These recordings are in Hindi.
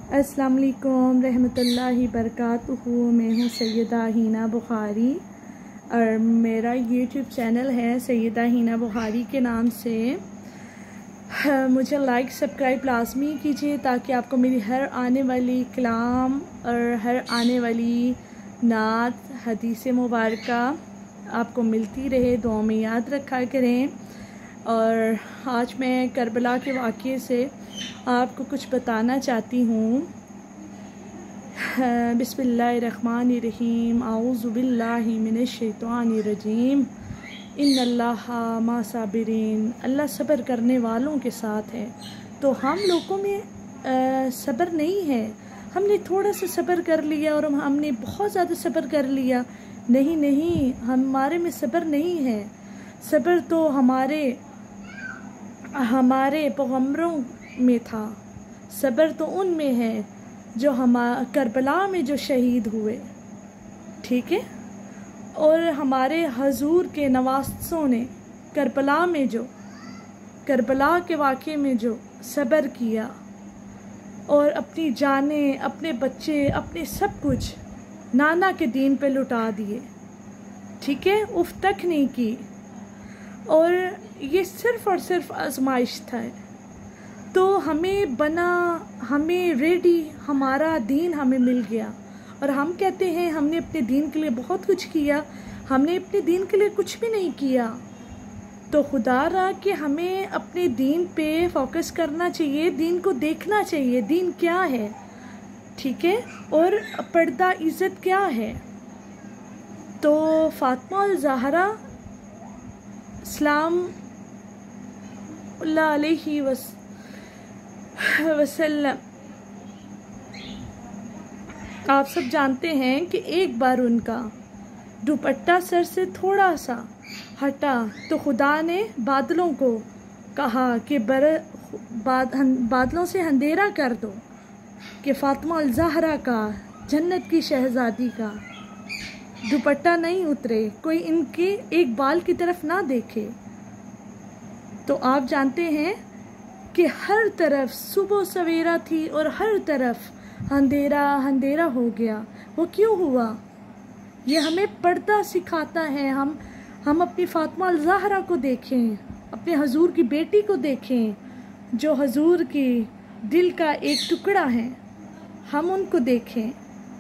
अस्सलाम वालेकुम रहमतुल्लाहि बरकातुहू। मैं हूँ सैयदा हीना बुखारी और मेरा यूट्यूब चैनल है सैयदा हीना बुखारी के नाम से। मुझे लाइक सब्सक्राइब लाजमी कीजिए ताकि आपको मेरी हर आने वाली कलाम और हर आने वाली नात हदीस मुबारक आपको मिलती रहे। दुआ में याद रखा करें। और आज मैं करबला के वाक़े से आपको कुछ बताना चाहती हूँ। बिस्मिल्लाहिर्रहमानिर्रहीम आऊज़ु बिल्लाहि मिनश्शैतानिर्रजीम इन्नल्लाहा मा साबिरीन। अल्लाह सब्र करने वालों के साथ है। तो हम लोगों में सब्र नहीं है। हमने थोड़ा सा सब्र कर लिया और हमने बहुत ज़्यादा सब्र कर लिया। नहीं, हमारे में सब्र नहीं है। सब्र तो हमारे पैगंबरों में था। सब्र तो उनमें है जो करबला में जो शहीद हुए, ठीक है। और हमारे हजूर के नवासों ने करबला के वाक़े में जो सब्र किया और अपनी जानें, अपने बच्चे, अपने सब कुछ नाना के दीन पे लुटा दिए, ठीक है, उफ तक नहीं की। और ये सिर्फ़ और सिर्फ आजमाइश था। तो हमें रेडी हमारा दीन हमें मिल गया और हम कहते हैं हमने अपने दीन के लिए बहुत कुछ किया। हमने अपने दीन के लिए कुछ भी नहीं किया। तो खुदा रहा कि हमें अपने दीन पे फोकस करना चाहिए, दीन को देखना चाहिए, दीन क्या है, ठीक है, और पर्दा इज़्ज़त क्या है। तो फातिमा ज़हरा सलाम अलैहि वसल्लम, आप सब जानते हैं कि एक बार उनका दुपट्टा सर से थोड़ा सा हटा तो खुदा ने बादलों को कहा कि बादलों से अंधेरा कर दो कि फातिमा ज़हरा का, जन्नत की शहज़ादी का दुपट्टा नहीं उतरे, कोई इनके एक बाल की तरफ ना देखे। तो आप जानते हैं कि हर तरफ सुबह सवेरा थी और हर तरफ अंधेरा हो गया। वो क्यों हुआ? ये हमें पर्दा सिखाता है। हम अपनी फातिमा ज़हरा को देखें, अपने हजूर की बेटी को देखें जो हजूर की दिल का एक टुकड़ा है, हम उनको देखें।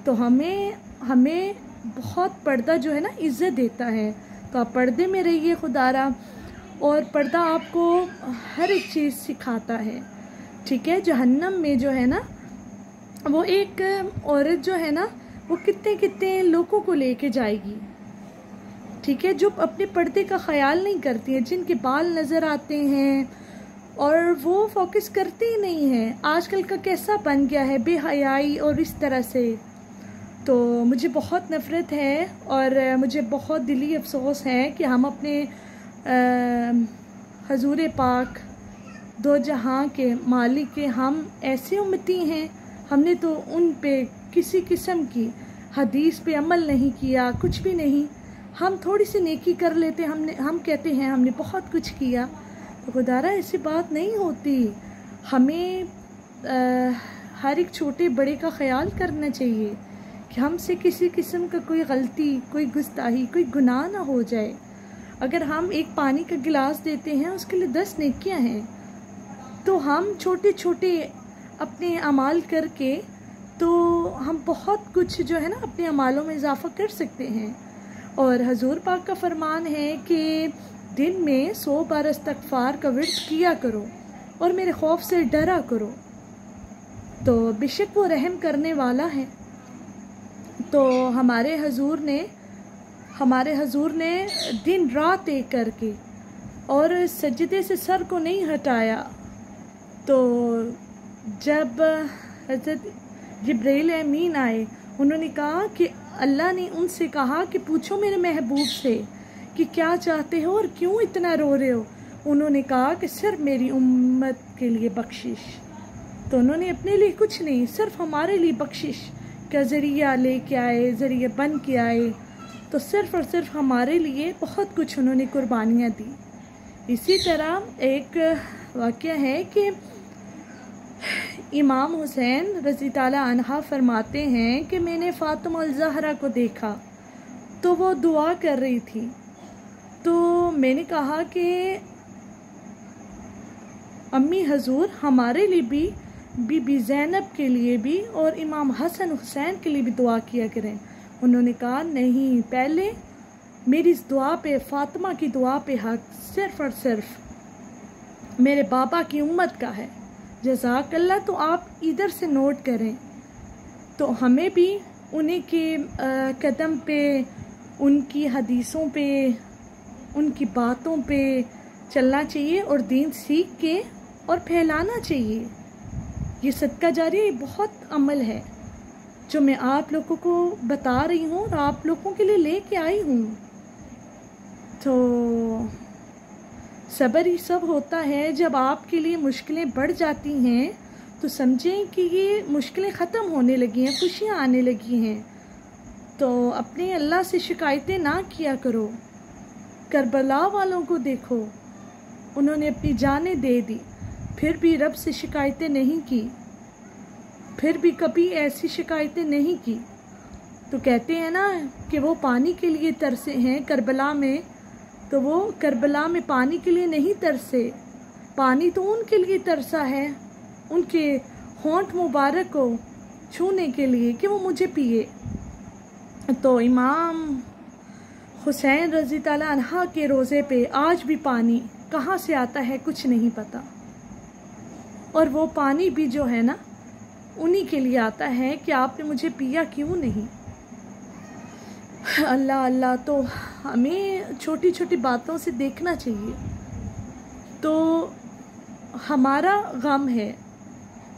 तो हमें बहुत पर्दा जो है ना इज़्ज़त देता है। तो आप पर्दे में रहिए खुदारा। और पर्दा आपको हर एक चीज़ सिखाता है, ठीक है। जहन्नम में जो है ना, वो एक औरत जो है ना, वो कितने लोगों को लेके जाएगी, ठीक है, जो अपने पर्दे का ख्याल नहीं करती है, जिनके बाल नज़र आते हैं और वो फोकस करते ही नहीं है। आजकल का कैसा बन गया है, बेहयाई और इस तरह से। तो मुझे बहुत नफ़रत है और मुझे बहुत दिली अफसोस है कि हम अपने हजूर पाक दो जहां के मालिक के हम ऐसे उम्मती हैं। हमने तो उन पे किसी किस्म की हदीस पे अमल नहीं किया, कुछ भी नहीं। हम थोड़ी सी नेकी कर लेते, हम कहते हैं हमने बहुत कुछ किया। तो खुदारा ऐसी बात नहीं होती। हमें हर एक छोटे बड़े का ख्याल करना चाहिए कि हमसे किसी किस्म का कोई गलती, कोई गुस्ताही, कोई गुनाह ना हो जाए। अगर हम एक पानी का गिलास देते हैं, उसके लिए 10 नेकियां हैं। तो हम छोटे छोटे अपने अमाल करके तो हम बहुत कुछ जो है ना अपने अमालों में इजाफ़ा कर सकते हैं। और हजूर पाक का फरमान है कि दिन में 100 बार इस्तग़फ़ार का विर्द किया करो और मेरे खौफ से डरा करो। तो बेशक वो रहम करने वाला है। तो हमारे हजूर ने दिन रात एक करके और सजदे से सर को नहीं हटाया। तो जब हज़रत जिब्रील अमीन आए, उन्होंने कहा कि अल्लाह ने उनसे कहा कि पूछो मेरे महबूब से कि क्या चाहते हो और क्यों इतना रो रहे हो। उन्होंने कहा कि सिर्फ मेरी उम्मत के लिए बख्शिश। तो उन्होंने अपने लिए कुछ नहीं, सिर्फ हमारे लिए बख्शिश का ज़रिया लेके आए, ज़रिया बन के आए। तो सिर्फ और सिर्फ हमारे लिए बहुत कुछ उन्होंने कुर्बानियाँ दी। इसी तरह एक वाक़या है कि इमाम हुसैन रज़ी ताला अन्हा फरमाते हैं कि मैंने फ़ातिमा ज़हरा को देखा तो वो दुआ कर रही थी, तो मैंने कहा कि अम्मी हजूर हमारे लिए भी, बीबी ज़ैनब के लिए भी और इमाम हसन हुसैन के लिए भी दुआ किया करें। उन्होंने कहा नहीं, पहले मेरी इस दुआ पे, फ़ातिमा की दुआ पे हक सिर्फ़ और सिर्फ मेरे बाबा की उम्मत का है। जज़ाकल्लाह। तो आप इधर से नोट करें, तो हमें भी उन्हीं के कदम पे, उनकी हदीसों पे, उनकी बातों पे चलना चाहिए और दीन सीख के और फैलाना चाहिए। ये सदका जारिया, ये बहुत अमल है जो मैं आप लोगों को बता रही हूँ और आप लोगों के लिए लेके आई हूँ। तो सब्र ही सब होता है। जब आपके लिए मुश्किलें बढ़ जाती हैं तो समझें कि ये मुश्किलें ख़त्म होने लगी हैं, खुशियाँ आने लगी हैं। तो अपने अल्लाह से शिकायतें ना किया करो। करबला वालों को देखो, उन्होंने अपनी जानें दे दी, फिर भी रब से शिकायतें नहीं की, फिर भी कभी ऐसी शिकायतें नहीं की। तो कहते हैं ना कि वो पानी के लिए तरसे हैं करबला में, तो वो करबला में पानी के लिए नहीं तरसे, पानी तो उनके लिए तरसा है, उनके होंठ मुबारक को छूने के लिए कि वो मुझे पिए। तो इमाम हुसैन रज़ी ताला अन्हा के रोज़े पे आज भी पानी कहाँ से आता है कुछ नहीं पता, और वो पानी भी जो है ना उन्हीं के लिए आता है कि आपने मुझे पिया क्यों नहीं। अल्लाह अल्लाह। तो हमें छोटी छोटी बातों से देखना चाहिए। तो हमारा गम है,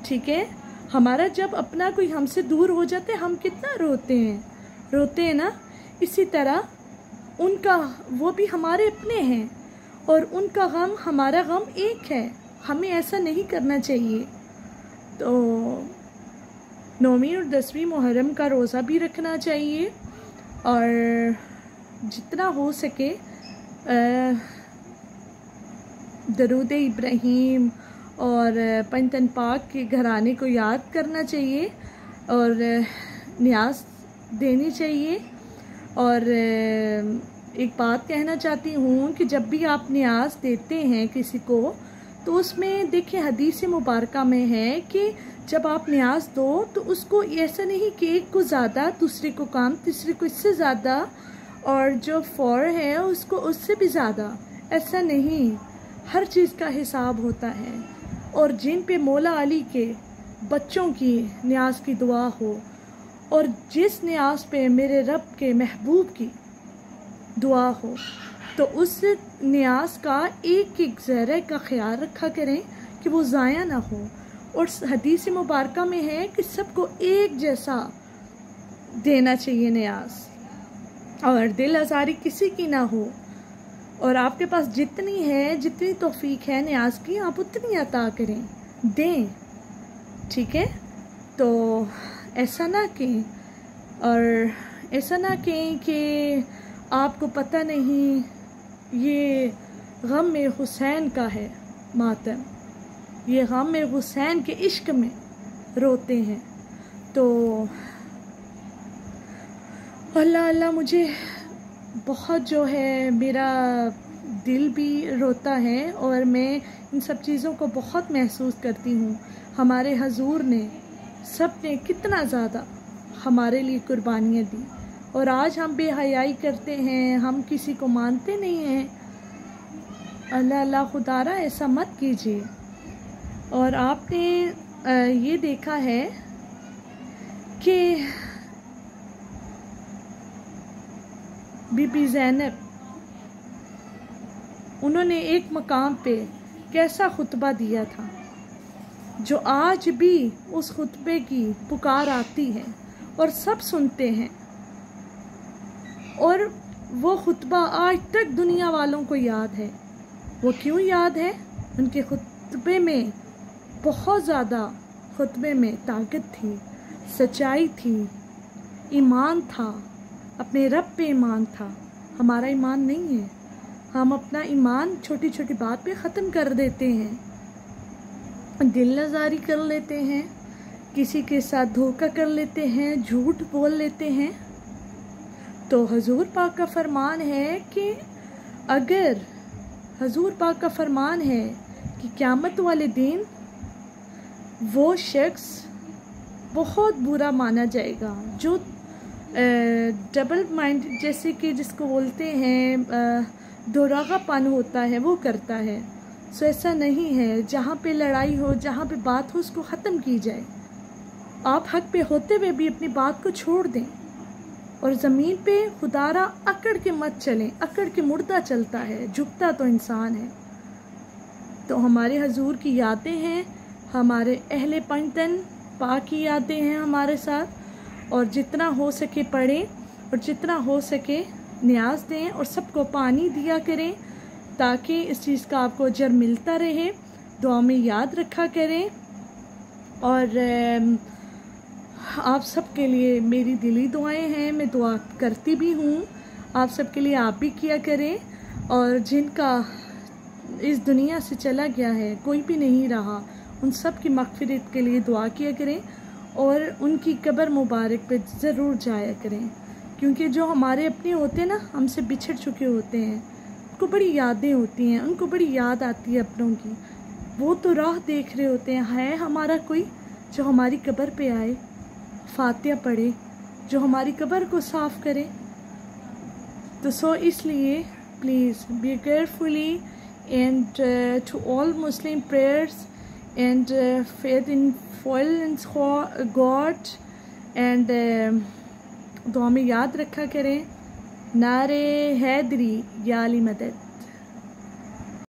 ठीक है, हमारा जब अपना कोई हमसे दूर हो जाता है हम कितना रोते हैं ना। इसी तरह उनका, वो भी हमारे अपने हैं और उनका गम हमारा गम एक है। हमें ऐसा नहीं करना चाहिए। तो 9वीं और 10वीं मुहर्रम का रोज़ा भी रखना चाहिए और जितना हो सके दरूद इब्राहीम और पंजतन पाक के घराने को याद करना चाहिए और नियाज देनी चाहिए। और एक बात कहना चाहती हूँ कि जब भी आप नियाज देते हैं किसी को, तो उसमें देखिए हदीस मुबारका में है कि जब आप नियाज दो तो उसको ऐसा नहीं कि एक को ज़्यादा, दूसरे को कम, तीसरे को इससे ज़्यादा और जो फौर है उसको उससे भी ज़्यादा, ऐसा नहीं। हर चीज़ का हिसाब होता है। और जिन पे मौला अली के बच्चों की नियाज की दुआ हो और जिस नियाज पे मेरे रब के महबूब की दुआ हो, तो उस नियाज का एक एक ज़र्रे का ख्याल रखा करें कि वो ज़ाया ना हो। और हदीस मुबारका में है कि सबको एक जैसा देना चाहिए नियाज और दिल आज़ारी किसी की ना हो। और आपके पास जितनी है, जितनी तौफीक है नियाज की, आप उतनी अता करें, दें, ठीक है। तो ऐसा ना कहें, और ऐसा ना कहें कि आपको पता नहीं ये गम में हुसैन का है मातम, ये गम में हुसैन के इश्क में रोते हैं। तो अल्लाह अल्लाह, मुझे बहुत जो है मेरा दिल भी रोता है और मैं इन सब चीज़ों को बहुत महसूस करती हूँ। हमारे हजूर ने, सब ने कितना ज़्यादा हमारे लिए कुर्बानियाँ दी और आज हम बेहयाई करते हैं, हम किसी को मानते नहीं हैं। अल्लाह अल्लाह, खुदारा ऐसा मत कीजिए। और आपने ये देखा है कि बीबी ज़ैनब, उन्होंने एक मकाम पे कैसा खुतबा दिया था जो आज भी उस खुतबे की पुकार आती है और सब सुनते हैं। और वो खुतबा आज तक दुनिया वालों को याद है। वो क्यों याद है? उनके खुतबे में बहुत ज़्यादा, खुतबे में ताकत थी, सच्चाई थी, ईमान था, अपने रब पे ईमान था। हमारा ईमान नहीं है, हम अपना ईमान छोटी छोटी बात पे ख़त्म कर देते हैं। दिल नज़ारी कर लेते हैं, किसी के साथ धोखा कर लेते हैं, झूठ बोल लेते हैं। तो हुजूर पाक का फरमान है कि अगर हुजूर पाक का फरमान है कि क़यामत वाले दिन वो शख्स बहुत बुरा माना जाएगा जो डबल माइंड, जैसे कि जिसको बोलते हैं दोरागापन होता है, वो करता है। सो ऐसा नहीं है, जहाँ पे लड़ाई हो, जहाँ पे बात हो, उसको ख़त्म की जाए। आप हक पे होते हुए भी अपनी बात को छोड़ दें और ज़मीन पे खुदारा अकड़ के मत चलें। अकड़ के मुर्दा चलता है, झुकता तो इंसान है। तो हमारे हुजूर की यादें हैं, हमारे अहले पंजतन पाक की यादें हैं हमारे साथ, और जितना हो सके पढ़ें और जितना हो सके न्याज दें और सबको पानी दिया करें ताकि इस चीज़ का आपको अजर मिलता रहे। दुआ में याद रखा करें। और आप सबके लिए मेरी दिली दुआएं हैं, मैं दुआ करती भी हूँ। आप सबके लिए आप भी किया करें, और जिनका इस दुनिया से चला गया है, कोई भी नहीं रहा, उन सब की मग़फ़िरत के लिए दुआ किया करें और उनकी कब्र मुबारक पे ज़रूर जाया करें। क्योंकि जो हमारे अपने होते हैं ना, हमसे बिछड़ चुके होते हैं, उनको बड़ी यादें होती हैं, उनको बड़ी याद आती है अपनों की। वो तो राह देख रहे होते हैं, है हमारा कोई जो हमारी कब्र पे आए, फातिहा पढ़े, जो हमारी कब्र को साफ़ करे। तो इसलिए please be carefully and to all Muslim prayers and faith in God and दुआ में याद रखा करें। नारे हैदरी या अली मदद।